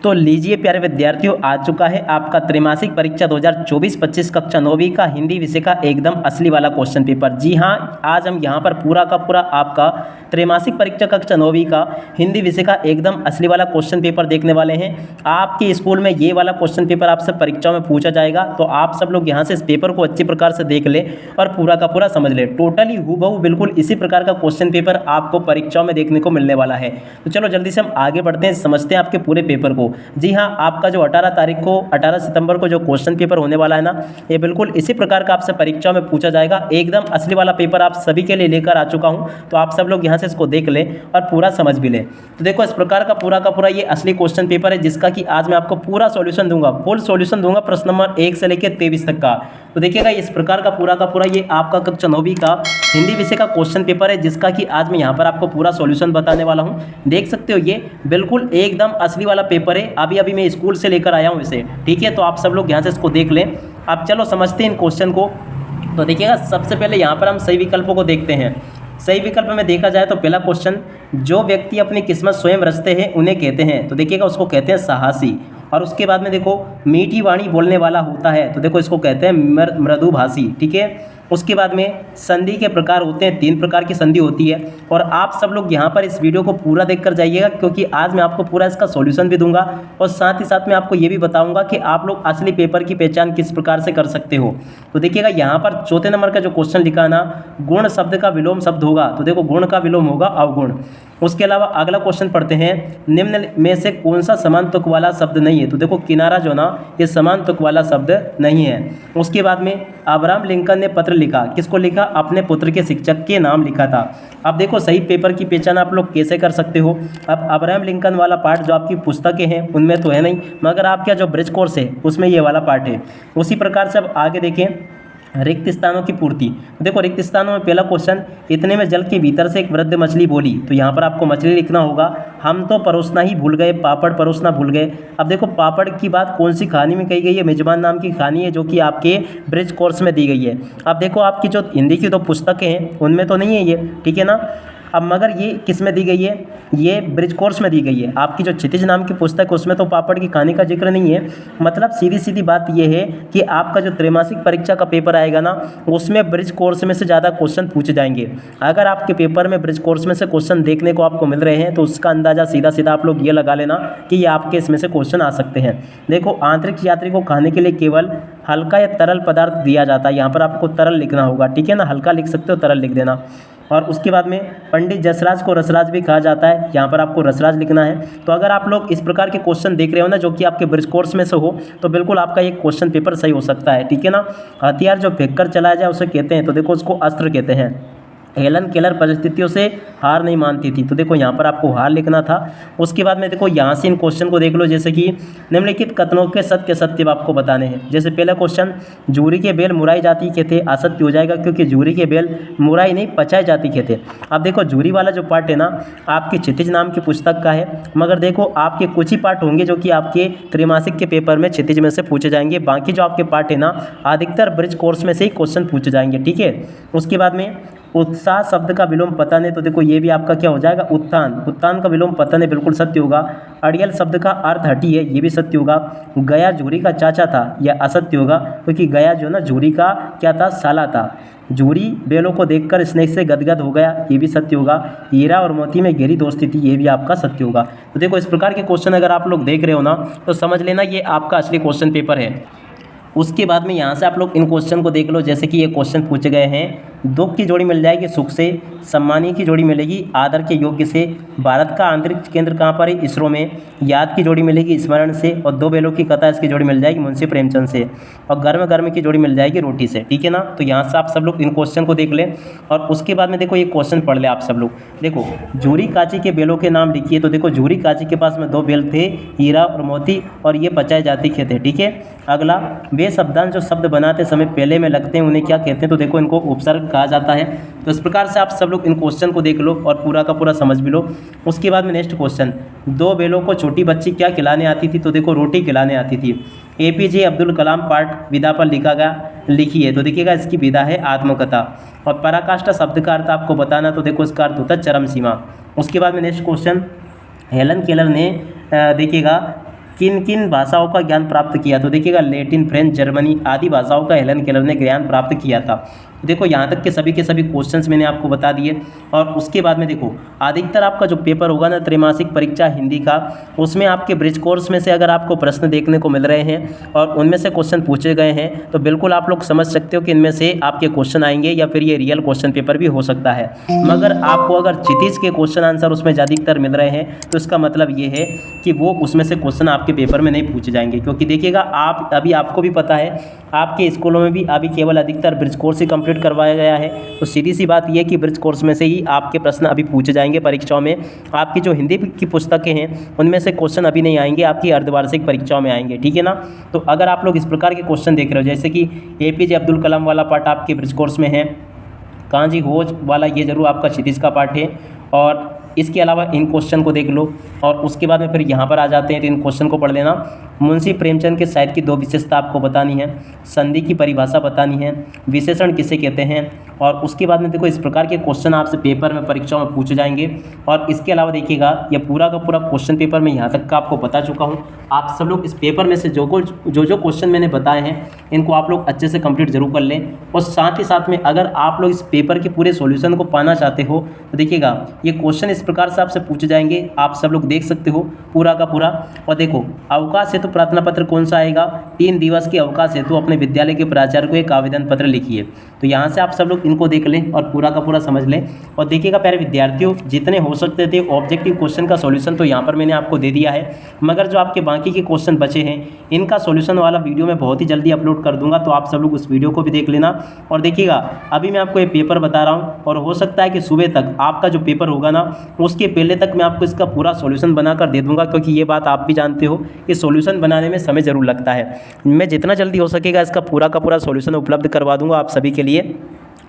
तो लीजिए प्यारे विद्यार्थियों, आ चुका है आपका त्रैमासिक परीक्षा 2024-25 कक्षा 9वीं का हिंदी विषय का एकदम असली वाला क्वेश्चन पेपर। जी हाँ, आज हम यहाँ पर पूरा का पूरा आपका त्रैमासिक परीक्षा कक्षा 9वीं का हिंदी विषय का एकदम असली वाला क्वेश्चन पेपर देखने वाले हैं। आपके स्कूल में ये वाला क्वेश्चन पेपर आपसे परीक्षाओं में पूछा जाएगा, तो आप सब लोग यहाँ से इस पेपर को अच्छी प्रकार से देख ले और पूरा का पूरा समझ ले। टोटली हूबहू बिल्कुल इसी प्रकार का क्वेश्चन पेपर आपको परीक्षाओं में देखने को मिलने वाला है। तो चलो जल्दी से हम आगे बढ़ते हैं, समझते हैं आपके पूरे पेपर को। जी हाँ, आपका जो 18 सितंबर को जो क्वेश्चन पेपर होने वाला है ना, ये बिल्कुल इसी प्रकार का आपसे परीक्षा में पूछा जाएगा। एकदम असली वाला पेपर आप सभी के लिए लेकर आ चुका हूँ, तो आप सब लोग यहाँ से इसको देख लें और पूरा समझ भी लें। तो देखो, इस प्रकार का पूरा ये असली क्वेश्चन पेपर है, जिसका कि आज मैं आपको पूरा सॉल्यूशन दूंगा, फुल सॉल्यूशन दूंगा प्रश्न नंबर 1 से लेकर 23 तक का। तो देखिएगा, इस प्रकार का पूरा ये आपका कक्षा 9वीं का हिंदी विषय का क्वेश्चन पेपर है, जिसका कि आज मैं यहाँ पर आपको पूरा सॉल्यूशन बताने वाला हूँ। देख सकते हो, ये बिल्कुल एकदम असली वाला पेपर है। अभी मैं स्कूल से लेकर आया हूँ इसे, ठीक है। तो आप सब लोग यहाँ से इसको देख लें। अब चलो समझते हैं इन क्वेश्चन को। तो देखिएगा, सबसे पहले यहाँ पर हम सही विकल्पों को देखते हैं। सही विकल्प में देखा जाए तो पहला क्वेश्चन, जो व्यक्ति अपनी किस्मत स्वयं रचते हैं उन्हें कहते हैं। तो देखिएगा, उसको कहते हैं साहसी। और उसके बाद में देखो, मीठी वाणी बोलने वाला होता है, तो देखो इसको कहते हैं मृदुभाषी, ठीक है। उसके बाद में संधि के प्रकार होते हैं, 3 प्रकार की संधि होती है। और आप सब लोग यहाँ पर इस वीडियो को पूरा देखकर जाइएगा, क्योंकि आज मैं आपको पूरा इसका सॉल्यूशन भी दूंगा और साथ ही साथ मैं आपको ये भी बताऊंगा कि आप लोग असली पेपर की पहचान किस प्रकार से कर सकते हो। तो देखिएगा, यहाँ पर चौथे नंबर का जो क्वेश्चन लिखा है ना, गुण शब्द का विलोम शब्द होगा। तो देखो, गुण का विलोम होगा अवगुण। उसके अलावा अगला क्वेश्चन पढ़ते हैं, निम्न में से कौन सा समान तुक वाला शब्द नहीं है। तो देखो, किनारा जो ना, ये समान तुक वाला शब्द नहीं है। उसके बाद में अब्राहम लिंकन ने पत्र लिखा, किसको लिखा? अपने पुत्र के शिक्षक के नाम लिखा था। अब देखो, सही पेपर की पहचान आप लोग कैसे कर सकते हो। अब अब्राहम लिंकन वाला पार्ट जो आपकी पुस्तकें हैं उनमें तो है नहीं, मगर आपका जो ब्रिज कोर्स है उसमें ये वाला पार्ट है। उसी प्रकार से अब आगे देखें, रिक्त स्थानों की पूर्ति। देखो, रिक्त स्थानों में पहला क्वेश्चन, इतने में जल के भीतर से एक वृद्ध मछली बोली। तो यहाँ पर आपको मछली लिखना होगा। हम तो परोसना ही भूल गए, पापड़ परोसना भूल गए। अब देखो, पापड़ की बात कौन सी कहानी में कही गई है? मेजबान नाम की कहानी है, जो कि आपके ब्रिज कोर्स में दी गई है। अब देखो, आपकी जो हिंदी की 2 पुस्तकें हैं उनमें तो नहीं है ये, ठीक है ना। अब मगर ये किस में दी गई है? ये ब्रिज कोर्स में दी गई है। आपकी जो क्षितिज नाम की पुस्तक है उसमें तो पापड़ की कहानी का जिक्र नहीं है। मतलब सीधी बात ये है कि आपका जो त्रैमासिक परीक्षा का पेपर आएगा ना, उसमें ब्रिज कोर्स में से ज़्यादा क्वेश्चन पूछे जाएंगे। अगर आपके पेपर में ब्रिज कोर्स में से क्वेश्चन देखने को आपको मिल रहे हैं, तो उसका अंदाज़ा सीधा आप लोग ये लगा लेना कि ये आपके इसमें से क्वेश्चन आ सकते हैं। देखो, आंतरिक यात्री को खाने के लिए केवल हल्का या तरल पदार्थ दिया जाता है। यहाँ पर आपको तरल लिखना होगा, ठीक है ना। हल्का लिख सकते हो, तरल लिख देना। और उसके बाद में पंडित जसराज को रसराज भी कहा जाता है, यहाँ पर आपको रसराज लिखना है। तो अगर आप लोग इस प्रकार के क्वेश्चन देख रहे हो ना, जो कि आपके ब्रिज कोर्स में से हो, तो बिल्कुल आपका ये क्वेश्चन पेपर सही हो सकता है, ठीक है ना। हथियार जो फेंक कर चलाया जाए उसे कहते हैं। तो देखो, उसको अस्त्र कहते हैं। हेलन केलर परिस्थितियों से हार नहीं मानती थी। तो देखो, यहाँ पर आपको हार लिखना था। उसके बाद में देखो, यहाँ से इन क्वेश्चन को देख लो, जैसे कि निम्नलिखित कथनों के सत्य आपको बताने हैं। जैसे पहला क्वेश्चन, जूरी के बेल मुराई जाति के थे, असत्य हो जाएगा, क्योंकि जूरी के बेल मुराई नहीं पचाई जाति के थे। अब देखो, जूरी वाला जो पार्ट है ना, आपकी क्षितिज नाम की पुस्तक का है, मगर देखो आपके कुछ ही पार्ट होंगे जो कि आपके त्रैमासिक के पेपर में क्षितिज में से पूछे जाएंगे। बाकी जो आपके पार्ट है ना, अधिकतर ब्रिज कोर्स में से ही क्वेश्चन पूछे जाएंगे, ठीक है। उसके बाद में उत्साह शब्द का विलोम पतन है। तो देखो, ये भी आपका क्या हो जाएगा? उत्थान। उत्थान का विलोम पतन है, बिल्कुल सत्य होगा। अड़ियल शब्द का अर्थ हटी है, ये भी सत्य होगा। गया झूरी का चाचा था, यह असत्य होगा, क्योंकि गया जो ना झूरी का क्या था? साला था। झूरी बेलों को देखकर स्नेह से गदगद हो गया, ये भी सत्य होगा। हीरा और मोती में गहरी दोस्ती थी, ये भी आपका सत्य होगा। तो देखो, इस प्रकार के क्वेश्चन अगर आप लोग देख रहे हो ना, तो समझ लेना ये आपका असली क्वेश्चन पेपर है। उसके बाद में यहाँ से आप लोग इन क्वेश्चन को देख लो, जैसे कि ये क्वेश्चन पूछे गए हैं। दुख की जोड़ी मिल जाएगी सुख से, सम्मानी की जोड़ी मिलेगी आदर के योग्य से, भारत का आंतरिक केंद्र कहाँ पर है? इसरो में। याद की जोड़ी मिलेगी स्मरण से, और 2 बेलों की कथा इसकी जोड़ी मिल जाएगी मुंशी प्रेमचंद से, और गर्म की जोड़ी मिल जाएगी रोटी से, ठीक है ना। तो यहाँ से आप सब लोग इन क्वेश्चन को देख लें। और उसके बाद में देखो, ये क्वेश्चन पढ़ ले आप सब लोग। देखो, झूरी काची के बेलों के नाम लिखिए। तो देखो, झूरी काची के पास में 2 बेल थे, हीरा और मोती, और ये पचाए जाती के थे, ठीक है। अगला, वे शब्दांश जो शब्द बनाते समय पहले में लगते हैं उन्हें क्या कहते हैं? तो देखो, इनको उपसर्ग कहा जाता है। तो इस प्रकार से आप सब लोग इन क्वेश्चन को देख लो और पूरा का पूरा समझ भी लो। उसके बाद में नेक्स्ट क्वेश्चन, 2 बेलों को छोटी बच्ची क्या खिलाने आती थी? तो देखो, रोटी खिलाने आती थी। APJ अब्दुल कलाम पार्ट विदा पर लिखी है। तो देखिएगा, इसकी विदा है आत्मकथा। और पराकाष्ठा शब्द का अर्थ आपको बताना। तो देखो, इसका अर्थ होता है चरम सीमा। उसके बाद में नेक्स्ट क्वेश्चन, हेलन केलर ने देखिएगा किन किन भाषाओं का ज्ञान प्राप्त किया? तो देखिएगा लैटिन, फ्रेंच, जर्मनी आदि भाषाओं का हेलन केलर ने ज्ञान प्राप्त किया था। देखो यहाँ तक के सभी क्वेश्चंस मैंने आपको बता दिए। और उसके बाद में देखो अधिकतर आपका जो पेपर होगा ना त्रैमासिक परीक्षा हिंदी का, उसमें आपके ब्रिज कोर्स में से अगर आपको प्रश्न देखने को मिल रहे हैं और उनमें से क्वेश्चन पूछे गए हैं तो बिल्कुल आप लोग समझ सकते हो कि इनमें से आपके क्वेश्चन आएंगे या फिर ये रियल क्वेश्चन पेपर भी हो सकता है। मगर आपको अगर क्षितिज के क्वेश्चन आंसर उसमें ज़्यादातर मिल रहे हैं तो इसका मतलब ये है कि वो उसमें से क्वेश्चन आपके पेपर में नहीं पूछे जाएंगे। क्योंकि देखिएगा आप अभी आपको भी पता है आपके स्कूलों में भी अभी केवल अधिकतर ब्रिज कोर्स ही कंप्लीट करवाया गया है। तो सीधी सी बात यह कि ब्रिज कोर्स में से ही आपके प्रश्न अभी पूछे जाएंगे परीक्षाओं में। आपकी जो हिंदी की पुस्तकें हैं उनमें से क्वेश्चन अभी नहीं आएंगे, आपकी अर्धवार्षिक परीक्षाओं में आएंगे, ठीक है ना। तो अगर आप लोग इस प्रकार के क्वेश्चन देख रहे हो जैसे कि APJ अब्दुल कलाम वाला पार्ट आपके ब्रिज कोर्स में है, कांजी होज वाला ये जरूर आपका क्षितिज का पार्ट है। और इसके अलावा इन क्वेश्चन को देख लो और उसके बाद में फिर यहाँ पर आ जाते हैं तो इन क्वेश्चन को पढ़ लेना। मुंशी प्रेमचंद के साहित्य की 2 विशेषता आपको बतानी है, संधि की परिभाषा बतानी है, विशेषण किसे कहते हैं। और उसके बाद में देखो इस प्रकार के क्वेश्चन आपसे पेपर में परीक्षाओं में पूछे जाएंगे। और इसके अलावा देखिएगा ये पूरा का पूरा क्वेश्चन पेपर में यहाँ तक का आपको बता चुका हूँ। आप सब लोग इस पेपर में से जो क्वेश्चन मैंने बताए हैं इनको आप लोग अच्छे से कंप्लीट जरूर कर लें। और साथ ही साथ में अगर आप लोग इस पेपर के पूरे सॉल्यूशन को पाना चाहते हो तो देखिएगा ये क्वेश्चन इस प्रकार से आपसे पूछे जाएंगे, आप सब लोग देख सकते हो पूरा का पूरा। और देखो अवकाश हेतु प्रार्थना पत्र कौन सा आएगा? 3 दिवस के अवकाश हेतु अपने विद्यालय के प्राचार्य को एक आवेदन पत्र लिखिए। तो यहाँ से आप सब लोग इनको देख लें और पूरा का पूरा समझ लें। और देखिएगा प्यारे विद्यार्थियों जितने हो सकते थे ऑब्जेक्टिव क्वेश्चन का सॉल्यूशन तो यहाँ पर मैंने आपको दे दिया है, मगर जो आपके बाकी के क्वेश्चन बचे हैं इनका सॉल्यूशन वाला वीडियो मैं बहुत ही जल्दी अपलोड कर दूंगा। तो आप सब लोग उस वीडियो को भी देख लेना। और देखिएगा अभी मैं आपको ये पेपर बता रहा हूँ और हो सकता है कि सुबह तक आपका जो पेपर होगा ना उसके पहले तक मैं आपको इसका पूरा सॉल्यूशन बनाकर दे दूंगा। क्योंकि ये बात आप भी जानते हो कि सॉल्यूशन बनाने में समय ज़रूर लगता है। मैं जितना जल्दी हो सकेगा इसका पूरा का पूरा सॉल्यूशन उपलब्ध करवा दूंगा आप सभी के लिए।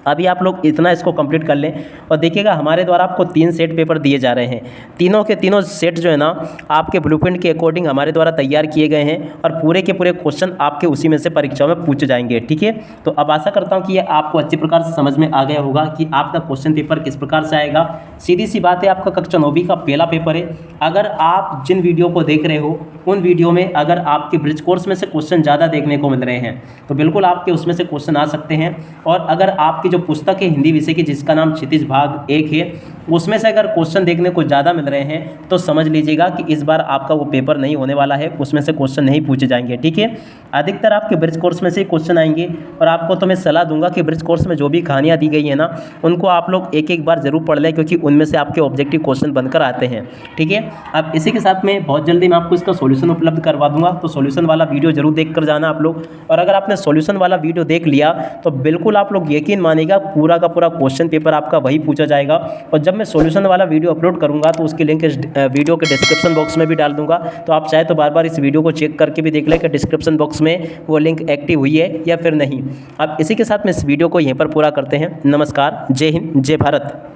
अभी आप लोग इतना इसको कंप्लीट कर लें। और देखिएगा हमारे द्वारा आपको 3 सेट पेपर दिए जा रहे हैं, तीनों के तीनों सेट जो है ना आपके ब्लूप्रिंट के अकॉर्डिंग हमारे द्वारा तैयार किए गए हैं और पूरे के पूरे क्वेश्चन आपके उसी में से परीक्षाओं में पूछे जाएंगे, ठीक है। तो अब आशा करता हूँ कि ये आपको अच्छी प्रकार से समझ में आ गया होगा कि आपका क्वेश्चन पेपर किस प्रकार से आएगा। सीधी सी बात है आपका कक्षा 9वीं का पहला पेपर है। अगर आप जिन वीडियो को देख रहे हो उन वीडियो में अगर आपके ब्रिज कोर्स में से क्वेश्चन ज़्यादा देखने को मिल रहे हैं तो बिल्कुल आपके उसमें से क्वेश्चन आ सकते हैं। और अगर आपकी जो पुस्तक है हिंदी विषय की जिसका नाम क्षितिज भाग 1 है उसमें से अगर क्वेश्चन देखने को ज़्यादा मिल रहे हैं तो समझ लीजिएगा कि इस बार आपका वो पेपर नहीं होने वाला है, उसमें से क्वेश्चन नहीं पूछे जाएंगे, ठीक है। अधिकतर आपके ब्रिज कोर्स में से क्वेश्चन आएंगे। और आपको तो मैं सलाह दूंगा कि ब्रिज कोर्स में जो भी कहानियाँ दी गई है ना उनको आप लोग एक बार जरूर पढ़ लें, क्योंकि उनमें से आपके ऑब्जेक्टिव क्वेश्चन बनकर आते हैं, ठीक है। अब इसी के साथ में बहुत जल्दी मैं आपको इसका सॉल्यूशन उपलब्ध करवा दूंगा। तो सॉल्यूशन वाला वीडियो जरूर देख कर जाना आप लोग। और अगर आपने सॉल्यूशन वाला वीडियो देख लिया तो बिल्कुल आप लोग यकीन मानिएगा पूरा का पूरा क्वेश्चन पेपर आपका वही पूछा जाएगा। और जब मैं सॉल्यूशन वाला वीडियो अपलोड करूंगा तो उसकी लिंक इस वीडियो के डिस्क्रिप्शन बॉक्स में भी डाल दूंगा। तो आप चाहे तो बार बार इस वीडियो को चेक करके भी देख लें कि डिस्क्रिप्शन बॉक्स में वो लिंक एक्टिव हुई है या फिर नहीं। अब इसी के साथ में इस वीडियो को यहीं पर पूरा करते हैं। नमस्कार, जय हिंद, जय भारत।